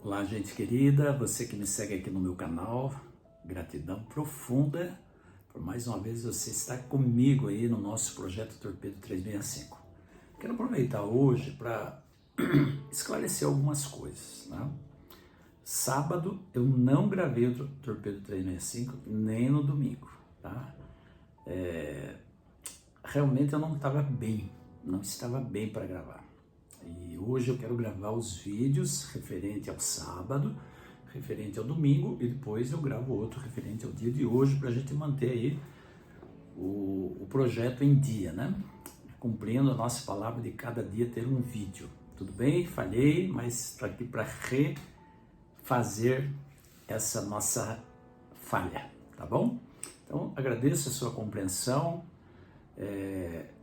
Olá, gente querida, você que me segue aqui no meu canal, gratidão profunda por mais uma vez você estar comigo aí no nosso projeto Torpedo 365. Quero aproveitar hoje para esclarecer algumas coisas, né? Sábado eu não gravei o Torpedo 365, nem no domingo, tá? Realmente eu não estava bem para gravar. E hoje eu quero gravar os vídeos referente ao sábado, referente ao domingo, e depois eu gravo outro referente ao dia de hoje para a gente manter aí o projeto em dia, né? Cumprindo a nossa palavra de cada dia ter um vídeo. Tudo bem? Falhei, mas estou aqui para refazer essa nossa falha, tá bom? Então agradeço a sua compreensão.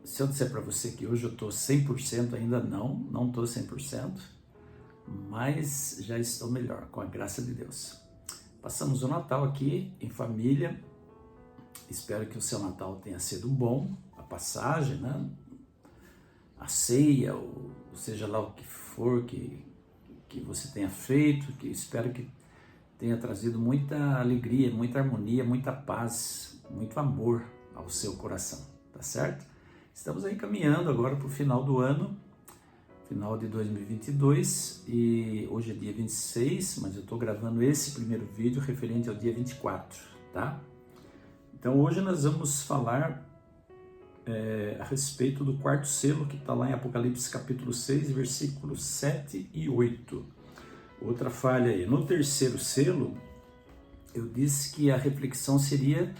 Se eu disser para você que hoje eu estou 100%, ainda não estou 100%, mas já estou melhor, com a graça de Deus. Passamos o Natal aqui em família, espero que o seu Natal tenha sido bom, a passagem, né? A ceia, ou seja lá o que for que você tenha feito, que espero que tenha trazido muita alegria, muita harmonia, muita paz, muito amor ao seu coração, tá certo? Estamos aí caminhando agora para o final do ano, final de 2022, e hoje é dia 26, mas eu estou gravando esse primeiro vídeo referente ao dia 24, tá? Então hoje nós vamos falar a respeito do quarto selo, que está lá em Apocalipse capítulo 6, versículos 7 e 8. Outra falha aí, no terceiro selo, eu disse que a reflexão seria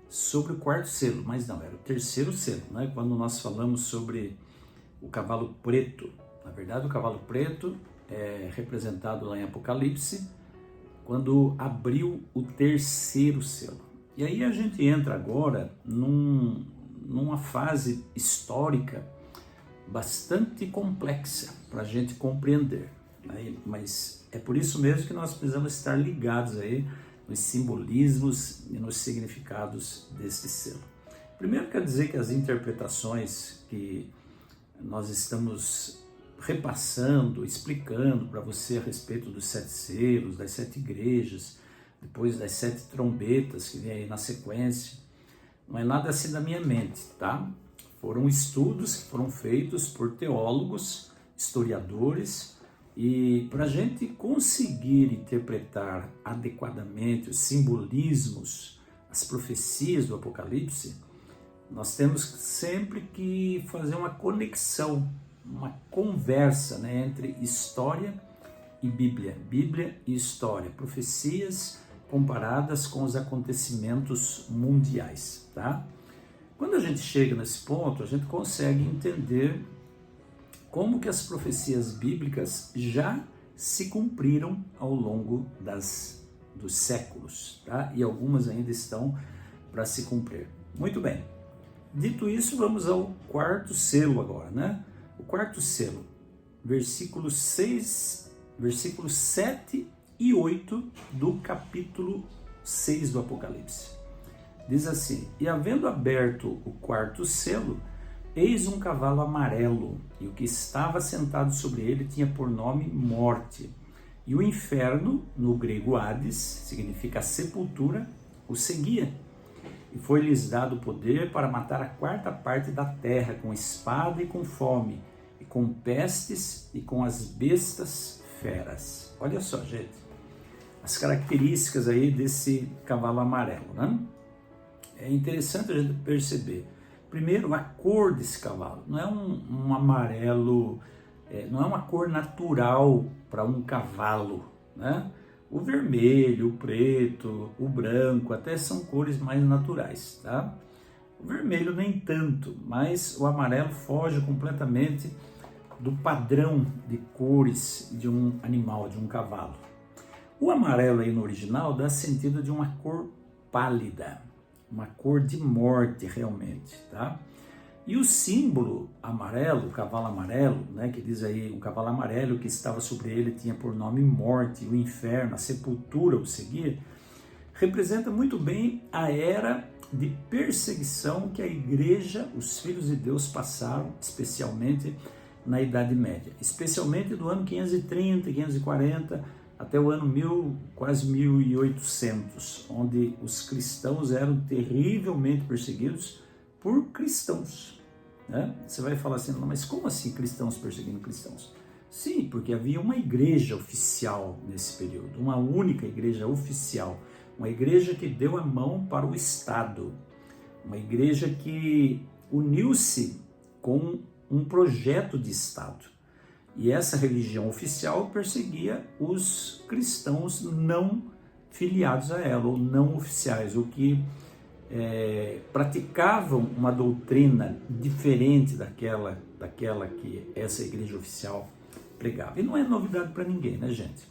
sobre o quarto selo, mas não, era o terceiro selo, né? Quando nós falamos sobre o cavalo preto. Na verdade, o cavalo preto é representado lá em Apocalipse, quando abriu o terceiro selo. E aí a gente entra agora numa fase histórica bastante complexa para a gente compreender, né? Mas é por isso mesmo que nós precisamos estar ligados aí nos simbolismos e nos significados desse selo. Primeiro, quer dizer que as interpretações que nós estamos repassando, explicando para você a respeito dos 7 selos, das 7 igrejas, depois das 7 trombetas que vem aí na sequência, não é nada assim da minha mente, tá? Foram estudos que foram feitos por teólogos, historiadores, e para a gente conseguir interpretar adequadamente os simbolismos, as profecias do Apocalipse, nós temos sempre que fazer uma conexão, uma conversa, né, entre história e Bíblia, Bíblia e história, profecias comparadas com os acontecimentos mundiais, tá? Quando a gente chega nesse ponto, a gente consegue entender como que as profecias bíblicas já se cumpriram ao longo dos séculos, tá? E algumas ainda estão para se cumprir. Muito bem. Dito isso, vamos ao quarto selo agora, né? O quarto selo, versículos 7 e 8 do capítulo 6 do Apocalipse. Diz assim: E havendo aberto o quarto selo, eis um cavalo amarelo, e o que estava sentado sobre ele tinha por nome Morte. E o inferno, no grego Hades, significa sepultura, o seguia. E foi-lhes dado poder para matar a quarta parte da terra, com espada e com fome, e com pestes e com as bestas feras. Olha só, gente, as características aí desse cavalo amarelo, né? É interessante a gente perceber. Primeiro, a cor desse cavalo. Não é um amarelo, não é uma cor natural para um cavalo, né? O vermelho, o preto, o branco, até são cores mais naturais, tá? O vermelho nem tanto, mas o amarelo foge completamente do padrão de cores de um animal, de um cavalo. O amarelo aí no original dá sentido de uma cor pálida, uma cor de morte realmente, tá? E o símbolo amarelo, o cavalo amarelo, né, que diz aí, um cavalo amarelo que estava sobre ele tinha por nome Morte, o inferno, a sepultura o seguia, representa muito bem a era de perseguição que a igreja, os filhos de Deus passaram, especialmente na Idade Média, especialmente do ano 530, 540 até o ano quase 1800, onde os cristãos eram terrivelmente perseguidos por cristãos. Né? Você vai falar assim, mas como assim cristãos perseguindo cristãos? Sim, porque havia uma igreja oficial nesse período, uma única igreja oficial, uma igreja que deu a mão para o Estado, uma igreja que uniu-se com um projeto de Estado. E essa religião oficial perseguia os cristãos não filiados a ela, ou não oficiais, ou que praticavam uma doutrina diferente daquela que essa igreja oficial pregava. E não é novidade para ninguém, né, gente?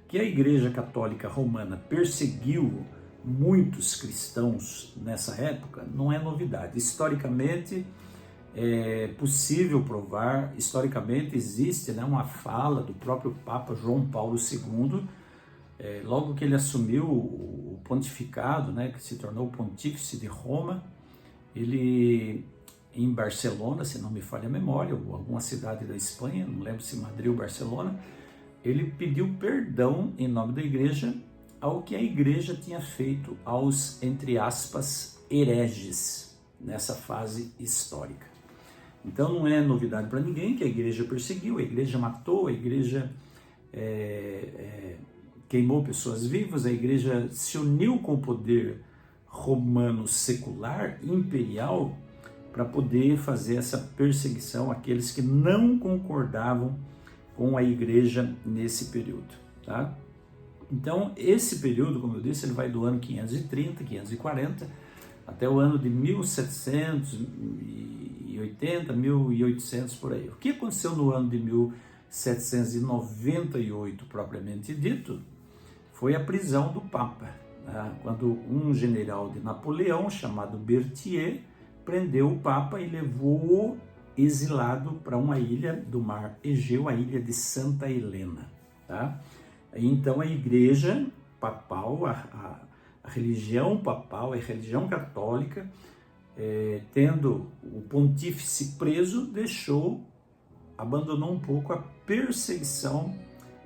Que a Igreja Católica Romana perseguiu muitos cristãos nessa época não é novidade. Historicamente, é possível provar, historicamente existe, né, uma fala do próprio Papa João Paulo II, logo que ele assumiu o pontificado, né, que se tornou pontífice de Roma, ele, em Barcelona, se não me falha a memória, ou alguma cidade da Espanha, não lembro se Madrid ou Barcelona, ele pediu perdão em nome da igreja ao que a igreja tinha feito aos, entre aspas, hereges, nessa fase histórica. Então não é novidade para ninguém que a igreja perseguiu, a igreja matou, a igreja queimou pessoas vivas, a igreja se uniu com o poder romano secular, imperial, para poder fazer essa perseguição àqueles que não concordavam com a igreja nesse período, tá? Então, esse período, como eu disse, ele vai do ano 530, 540, até o ano de 1780, 1800, por aí. O que aconteceu no ano de 1798, propriamente dito, foi a prisão do Papa, né? Quando um general de Napoleão, chamado Berthier, prendeu o Papa e levou-o exilado para uma ilha do mar Egeu, a ilha de Santa Helena, tá? Então a igreja papal, a religião papal, a religião católica, tendo o pontífice preso, abandonou um pouco a perseguição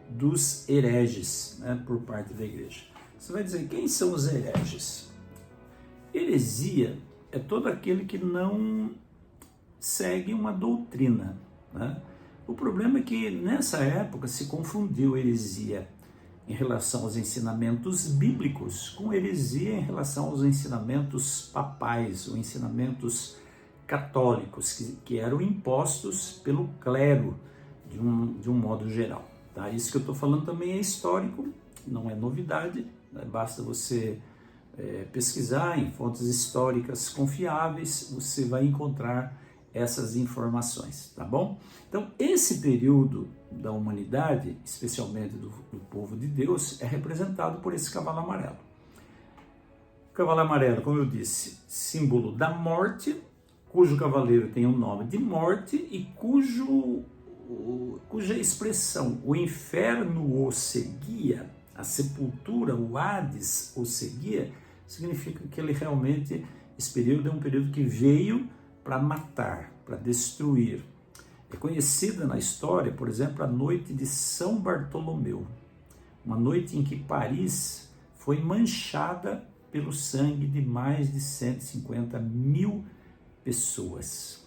dos hereges, né, por parte da igreja. Você vai dizer, quem são os hereges? Heresia é todo aquele que não segue uma doutrina, né? O problema é que nessa época se confundiu heresia em relação aos ensinamentos bíblicos com heresia em relação aos ensinamentos papais, ou ensinamentos católicos, que eram impostos pelo clero de um modo geral. Tá? Isso que eu estou falando também é histórico, não é novidade, né? Basta você pesquisar em fontes históricas confiáveis, você vai encontrar essas informações, tá bom? Então, esse período da humanidade, especialmente do povo de Deus, é representado por esse cavalo amarelo. O cavalo amarelo, como eu disse, símbolo da morte, cujo cavaleiro tem o nome de morte e cuja expressão, o inferno o seguia, a sepultura, o Hades o seguia, significa que ele realmente, esse período é um período que veio para matar, para destruir. É conhecida na história, por exemplo, a noite de São Bartolomeu, uma noite em que Paris foi manchada pelo sangue de mais de 150 mil pessoas,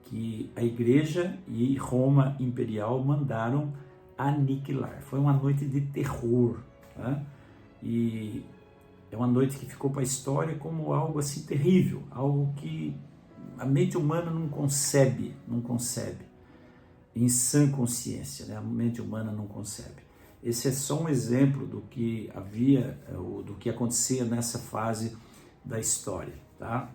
que a igreja e Roma imperial mandaram aniquilar. Foi uma noite de terror, né? E é uma noite que ficou para a história como algo assim terrível, algo que a mente humana não concebe em sã consciência, né? A mente humana não concebe. Esse é só um exemplo do que havia, ou do que acontecia nessa fase da história, tá?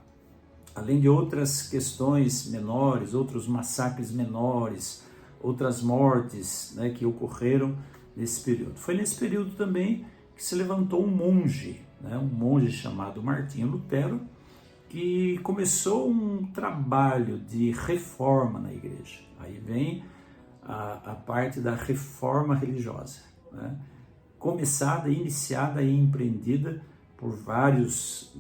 Além de outras questões menores, outros massacres menores, outras mortes, né, que ocorreram nesse período. Foi nesse período também que se levantou um monge, né, um monge chamado Martinho Lutero, que começou um trabalho de reforma na igreja. Aí vem a parte da reforma religiosa, né? Começada, iniciada e empreendida por vários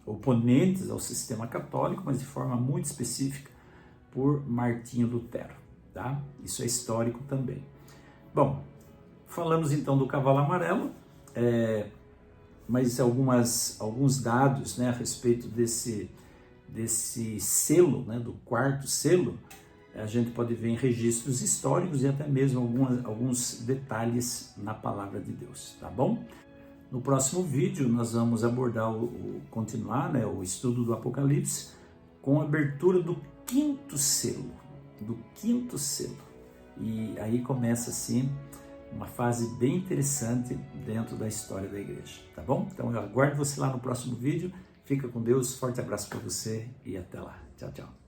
oponentes ao sistema católico, mas de forma muito específica por Martinho Lutero, tá? Isso é histórico também. Bom, falamos então do cavalo amarelo, mas alguns dados, né, a respeito desse selo, né, do quarto selo, a gente pode ver em registros históricos e até mesmo alguns detalhes na palavra de Deus, tá bom? No próximo vídeo nós vamos abordar, continuar, né, o estudo do Apocalipse com a abertura do quinto selo, E aí começa assim uma fase bem interessante dentro da história da igreja, tá bom? Então eu aguardo você lá no próximo vídeo. Fica com Deus, forte abraço para você e até lá. Tchau, tchau.